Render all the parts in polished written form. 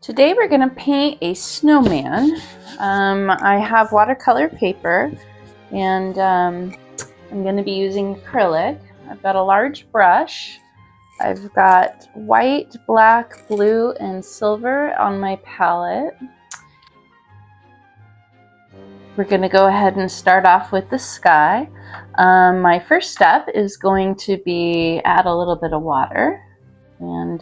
Today we're going to paint a snowman. I have watercolor paper and I'm going to be using acrylic. I've got a large brush. I've got white, black, blue, and silver on my palette. We're going to go ahead and start off with the sky. My first step is going to be add a little bit of water, and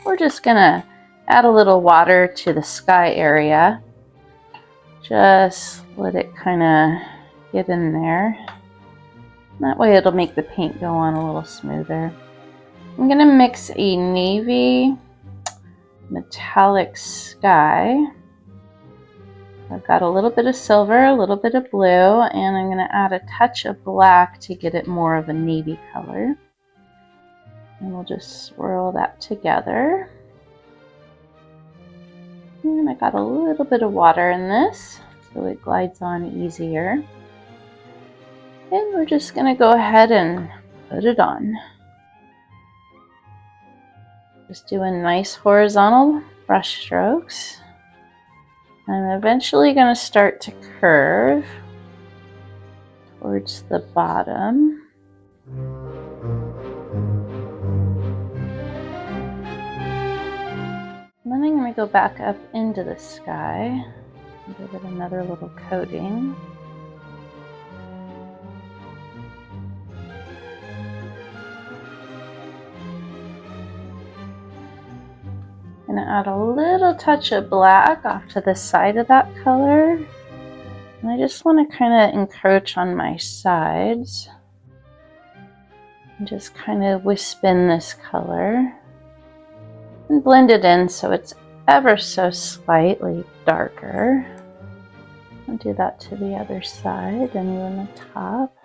we're just going to add a little water to the sky area. Just let it kind of get in there. That way it'll make the paint go on a little smoother. I'm going to mix a navy metallic sky. I've got a little bit of silver, a little bit of blue, and I'm going to add a touch of black to get it more of a navy color. And we'll just swirl that together. And I got a little bit of water in this, so it glides on easier. And we're just going to go ahead and put it on. Just doing nice horizontal brush strokes. I'm eventually going to start to curve towards the bottom. And then I'm going to go back up into the sky and give it another little coating. I'm going to add a little touch of black off to the side of that color. And I just want to kind of encroach on my sides and just kind of wisp in this color and blend it in so it's ever so slightly darker. I'll do that to the other side and then the top.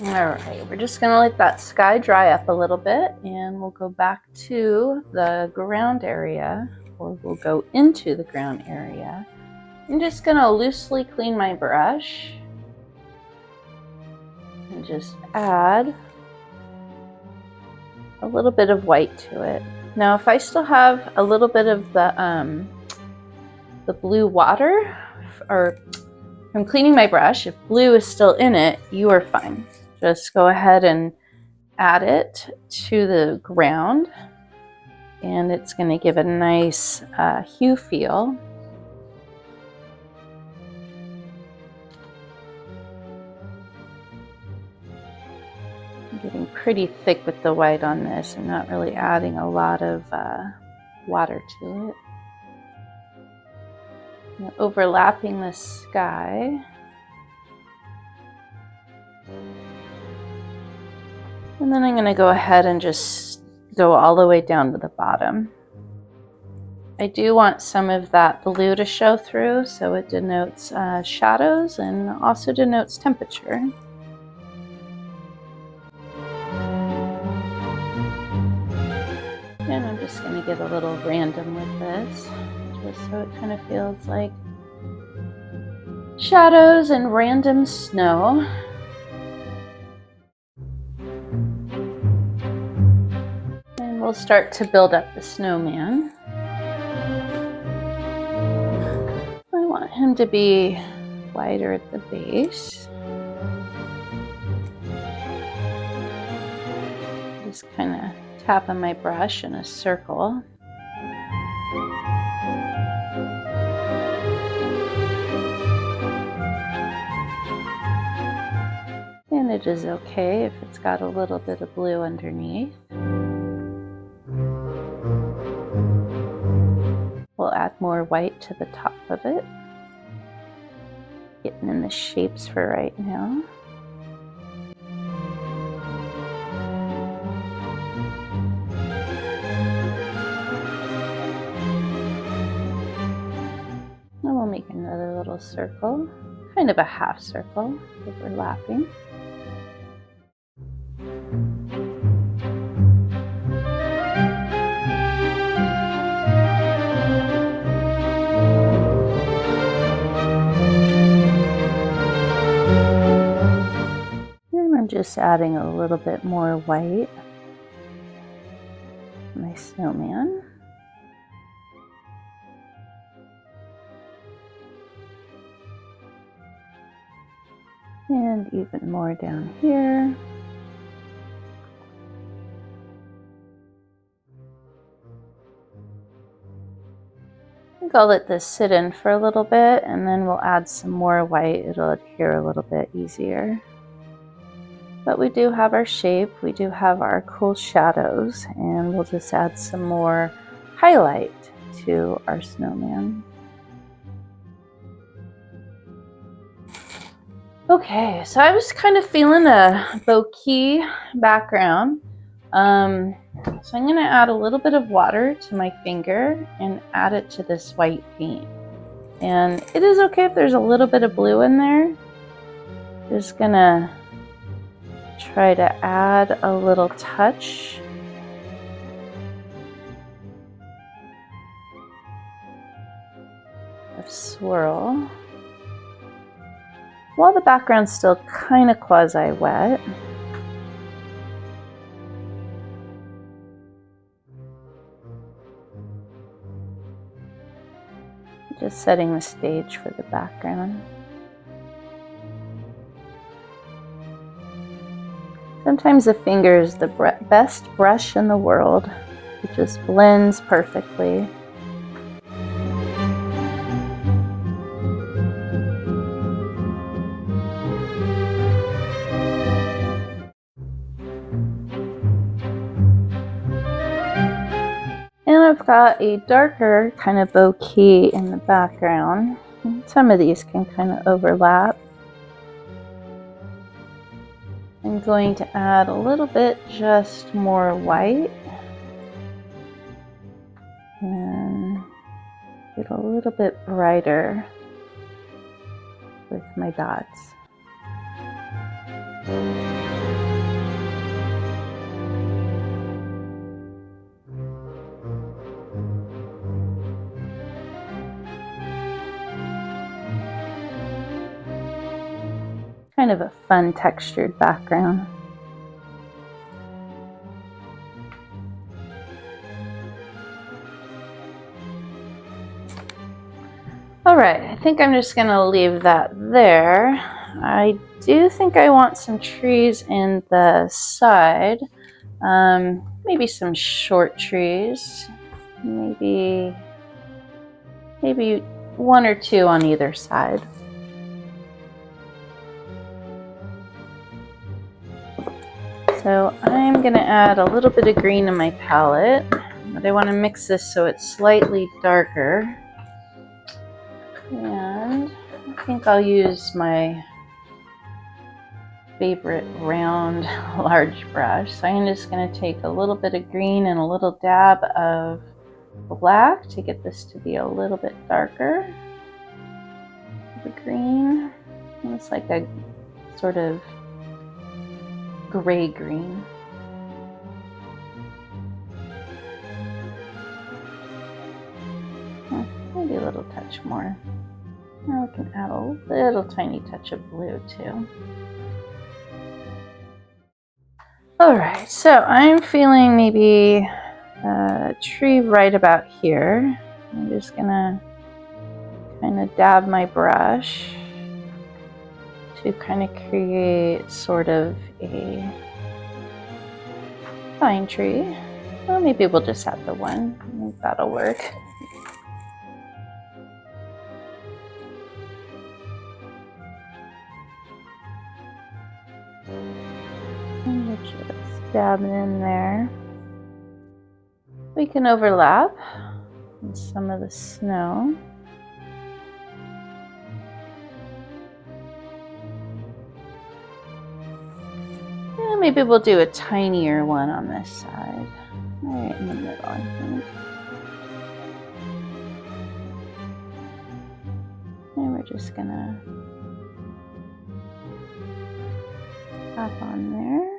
Alright, we're just going to let that sky dry up a little bit and we'll go back to the ground area, or we'll go into the ground area. I'm just going to loosely clean my brush and just add a little bit of white to it. Now if I still have a little bit of the blue water, or I'm cleaning my brush, if blue is still in it, you are fine. Just go ahead and add it to the ground, and it's going to give a nice hue feel. I'm getting pretty thick with the white on this. I'm not really adding a lot of water to it. Now, overlapping the sky. And then I'm going to go ahead and just go all the way down to the bottom. I do want some of that blue to show through, so it denotes shadows and also denotes temperature. And I'm just going to get a little random with this, just so it kind of feels like shadows and random snow. We'll start to build up the snowman. I want him to be wider at the base. Just kind of tapping my brush in a circle. And it is okay if it's got a little bit of blue underneath. We'll add more white to the top of it. Getting in the shapes for right now. And we'll make another little circle, kind of a half circle, overlapping. I'm just adding a little bit more white. My snowman. And even more down here. I think I'll let this sit in for a little bit and then we'll add some more white. It'll adhere a little bit easier. But we do have our shape, we do have our cool shadows, and we'll just add some more highlight to our snowman. Okay, so I was kind of feeling a bokeh background. So I'm going to add a little bit of water to my finger and add it to this white paint. And it is okay if there's a little bit of blue in there. Just going to try to add a little touch. Of swirl. While the background's still kind of quasi-wet. Just setting the stage for the background. Sometimes the finger is the best brush in the world. It just blends perfectly. And I've got a darker kind of bokeh in the background. Some of these can kind of overlap. I'm going to add a little bit just more white and get a little bit brighter with my dots. Kind of a fun textured background. All right, I think I'm just gonna leave that there. I do think I want some trees in the side. Maybe some short trees. Maybe one or two on either side. So I'm going to add a little bit of green in my palette, but I want to mix this so it's slightly darker. And I think I'll use my favorite round large brush. So I'm just going to take a little bit of green and a little dab of black to get this to be a little bit darker. The green, it's like a sort of gray green. Maybe a little touch more. Now we can add a little tiny touch of blue too. Alright, so I'm feeling maybe a tree right about here. I'm just gonna kind of dab my brush to kind of create sort of a pine tree. Well, maybe we'll just add the one. I think that'll work. And we'll just dab it in there. We can overlap with some of the snow. And maybe we'll do a tinier one on this side, right in the middle, I think. And we're just gonna tap on there.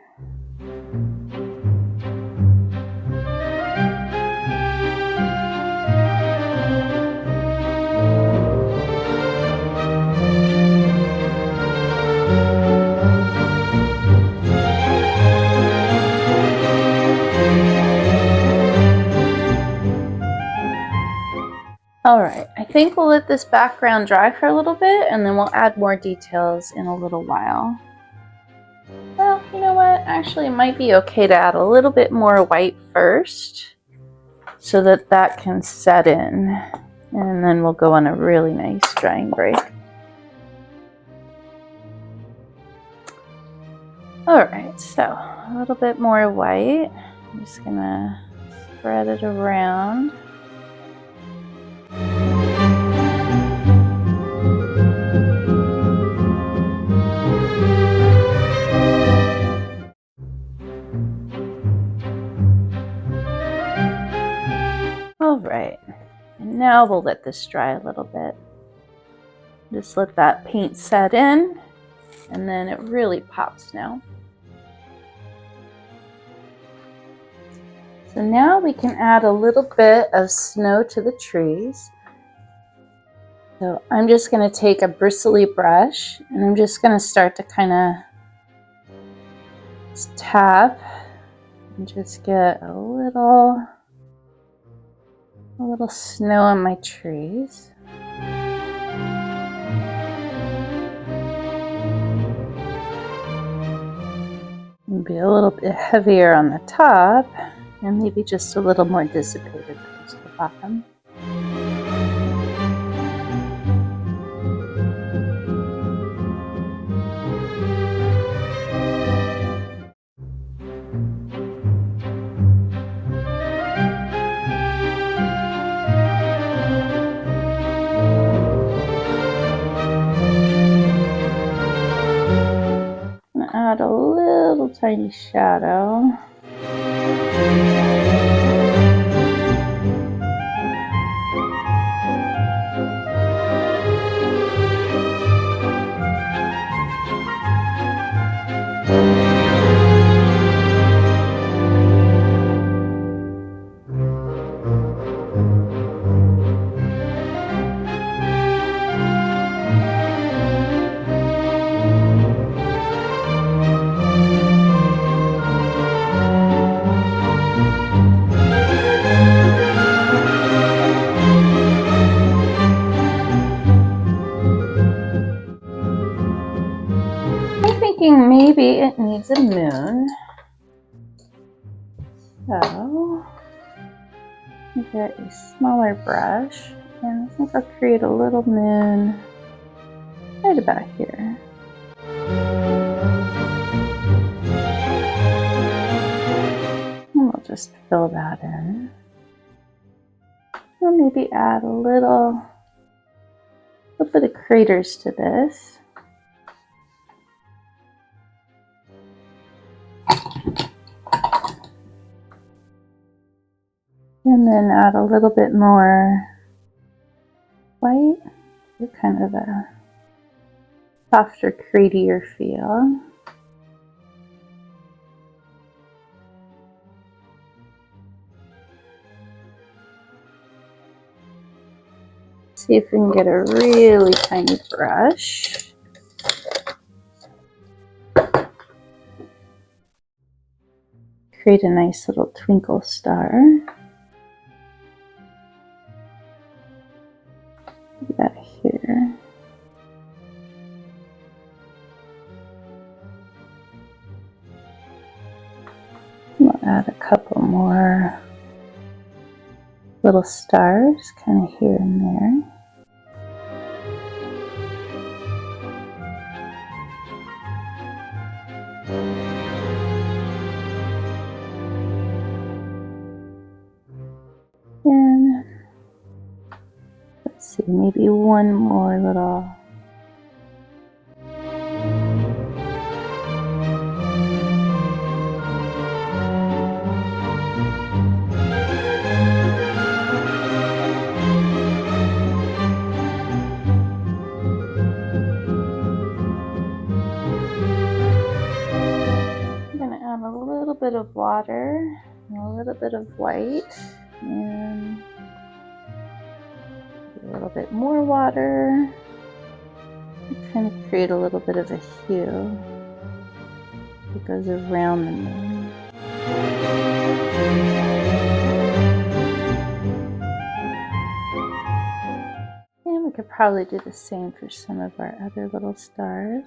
All right, I think we'll let this background dry for a little bit and then we'll add more details in a little while. Well, you know what? Actually, it might be okay to add a little bit more white first so that that can set in. And then we'll go on a really nice drying break. All right, so a little bit more white. I'm just gonna spread it around. All right, and now we'll let this dry a little bit. Just let that paint set in, and then it really pops now. So now we can add a little bit of snow to the trees. So I'm just going to take a bristly brush and I'm just going to start to kind of tap and just get a little snow on my trees. Maybe a little bit heavier on the top and maybe just a little more dissipated towards the bottom. Add a little tiny shadow. Maybe it needs a moon. So I'll get a smaller brush and I think I'll create a little moon right about here. And we'll just fill that in. And maybe add a little bit of craters to this. And then add a little bit more white, kind of a softer, crateier feel. See if we can get a really tiny brush. Create a nice little twinkle star. Do that here. We'll add a couple more little stars kind of here and there. And let's see, maybe one more little. I'm going to add a little bit of water and a little bit of white. And a little bit more water. Kind of create a little bit of a hue that goes around the moon. could probably do the same for some of our other little stars.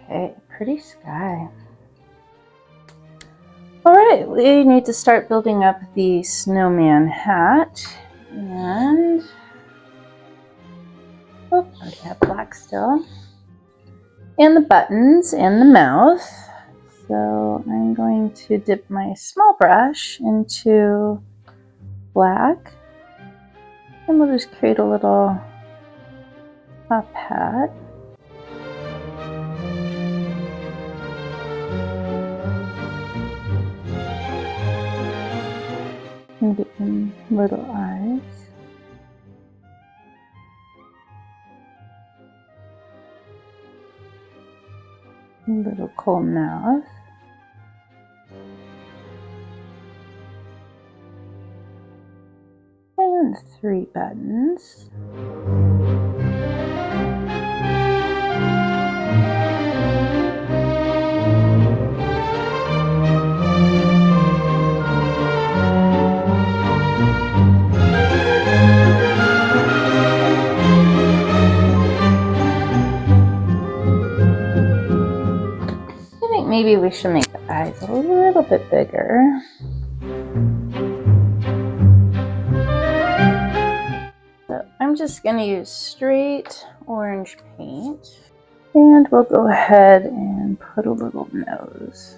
Okay, pretty sky. All right, we need to start building up the snowman hat. And oh, I have black still. And the buttons and the mouth. So I'm going to dip my small brush into black. And we'll just create a little top hat. And get some little eyes. A little cool mouth. And 3 buttons. I think maybe we should make the eyes a little bit bigger. So I'm just going to use straight orange paint. And we'll go ahead and put a little nose.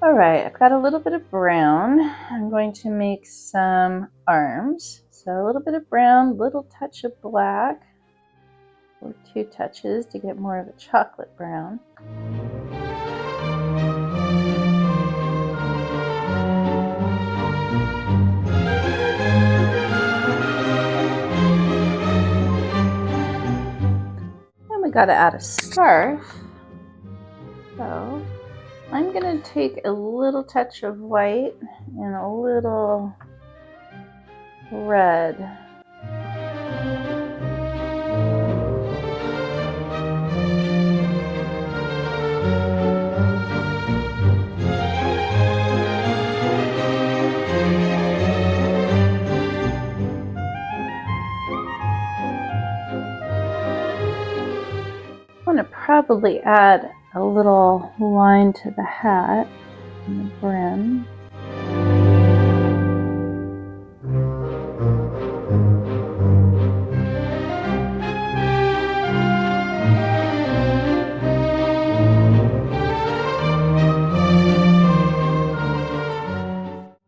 All right, I've got a little bit of brown. I'm going to make some arms. So a little bit of brown, little touch of black, or 2 touches to get more of a chocolate brown. And we got to add a scarf. So I'm going to take a little touch of white and a little red. I'm going to probably add a little line to the hat and the brim.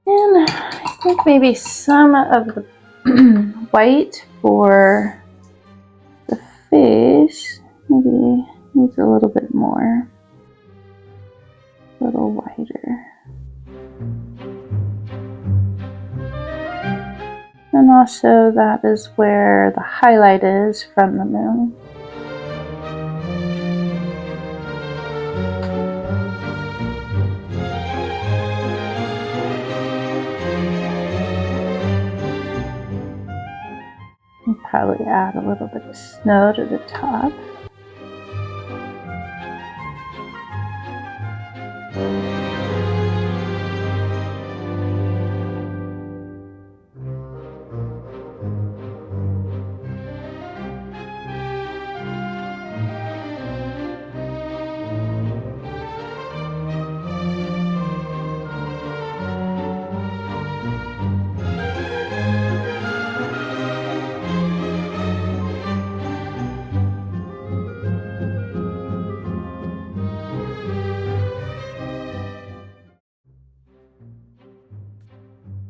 And I think maybe some of the white for the face maybe needs a little bit more, a little whiter. And also that is where the highlight is from the moon. I'll probably add a little bit of snow to the top.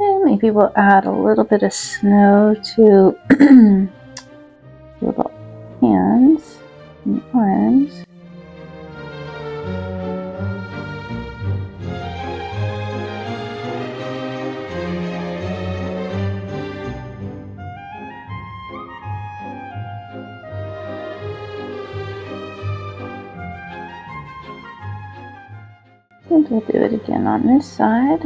And maybe we'll add a little bit of snow to little hands and arms. We'll do it again on this side.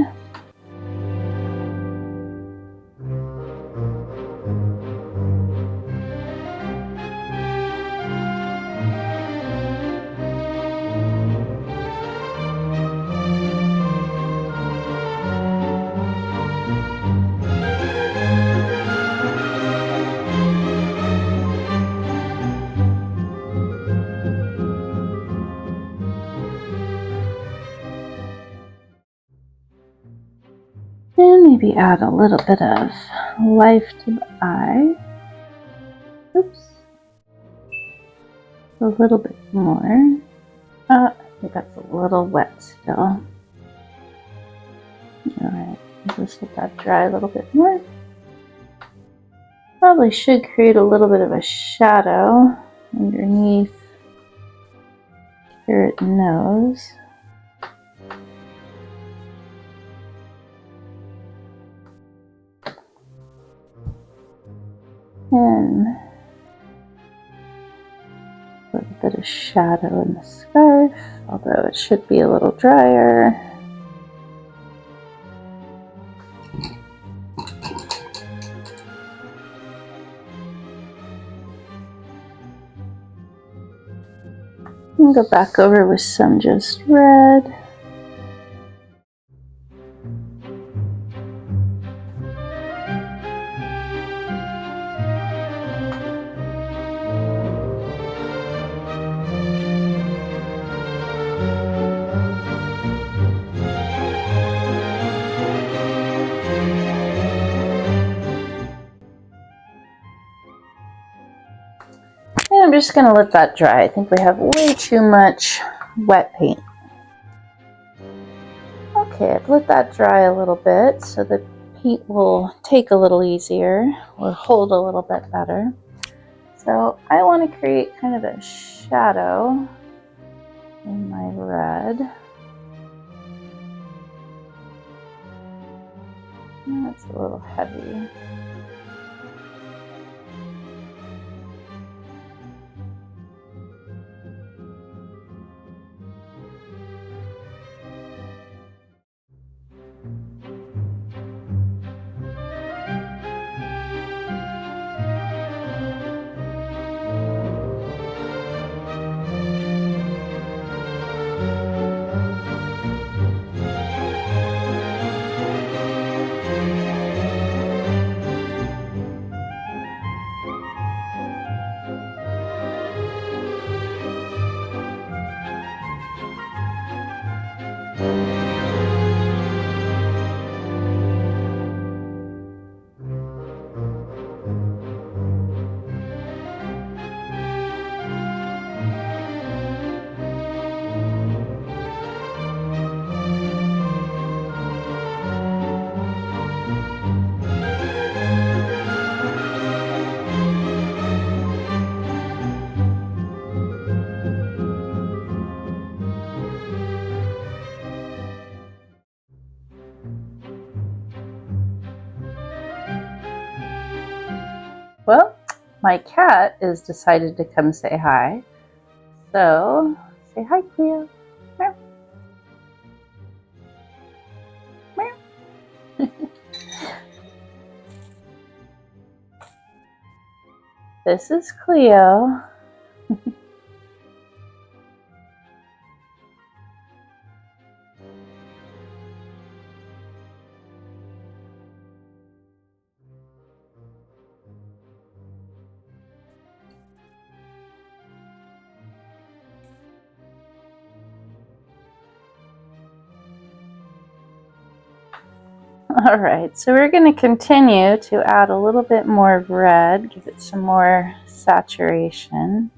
And maybe add a little bit of life to the eye. Oops. A little bit more. I think that's a little wet still. Alright, just let that dry a little bit more. Probably should create a little bit of a shadow underneath Carrot nose. And a little bit of shadow in the scarf, although it should be a little drier. And go back over with some just red. And I'm just going to let that dry. I think we have way too much wet paint. Okay, I've let that dry a little bit so the paint will take a little easier or hold a little bit better. So I want to create kind of a shadow in my red. That's a little heavy. Well, my cat has decided to come say hi. So, say hi, Cleo. Meow. Meow. This is Cleo. All right, so we're going to continue to add a little bit more red, give it some more saturation.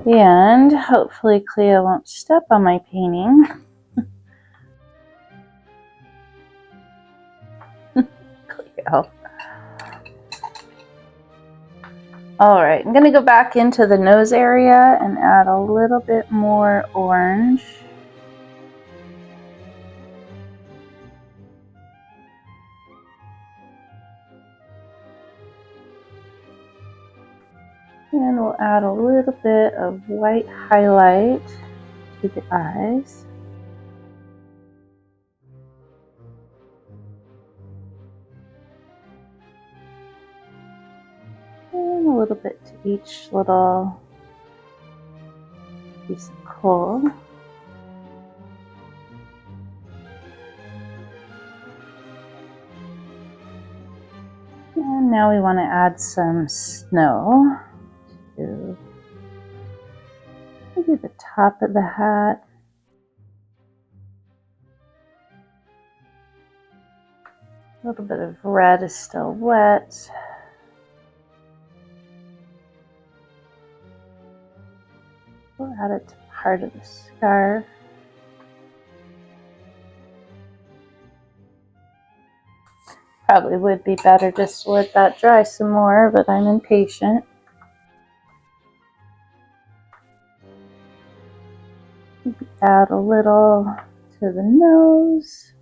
And hopefully Cleo won't step on my painting. Cleo. All right, I'm going to go back into the nose area and add a little bit more orange. And we'll add a little bit of white highlight to the eyes. And a little bit to each little piece of coal. And now we want to add some snow to maybe the top of the hat. A little bit of red is still wet. We'll add it to part of the scarf. Probably would be better just to let that dry some more, but I'm impatient. Maybe add a little to the nose.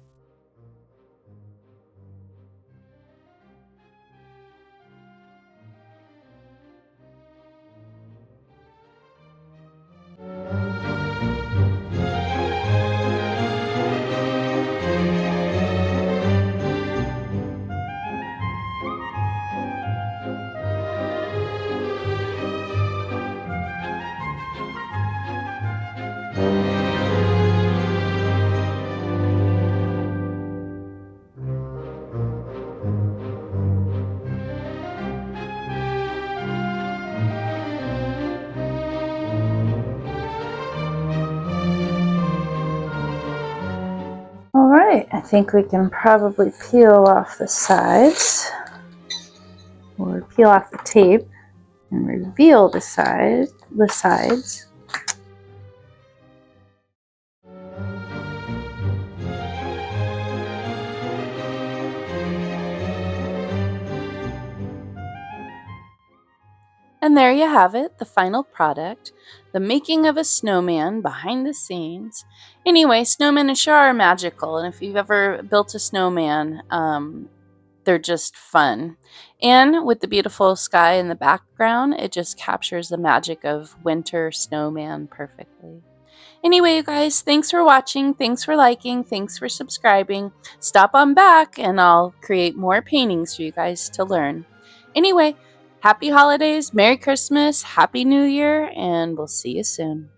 All right, I think we can probably peel off the sides, or peel off the tape and reveal the sides. And there you have it, the final product, the making of a snowman behind the scenes. Anyway, snowmen sure are magical, and if you've ever built a snowman, they're just fun. And with the beautiful sky in the background, it just captures the magic of winter snowman perfectly. Anyway, you guys, thanks for watching, thanks for liking, thanks for subscribing. Stop on back and I'll create more paintings for you guys to learn. Anyway, happy holidays, Merry Christmas, Happy New Year, and we'll see you soon.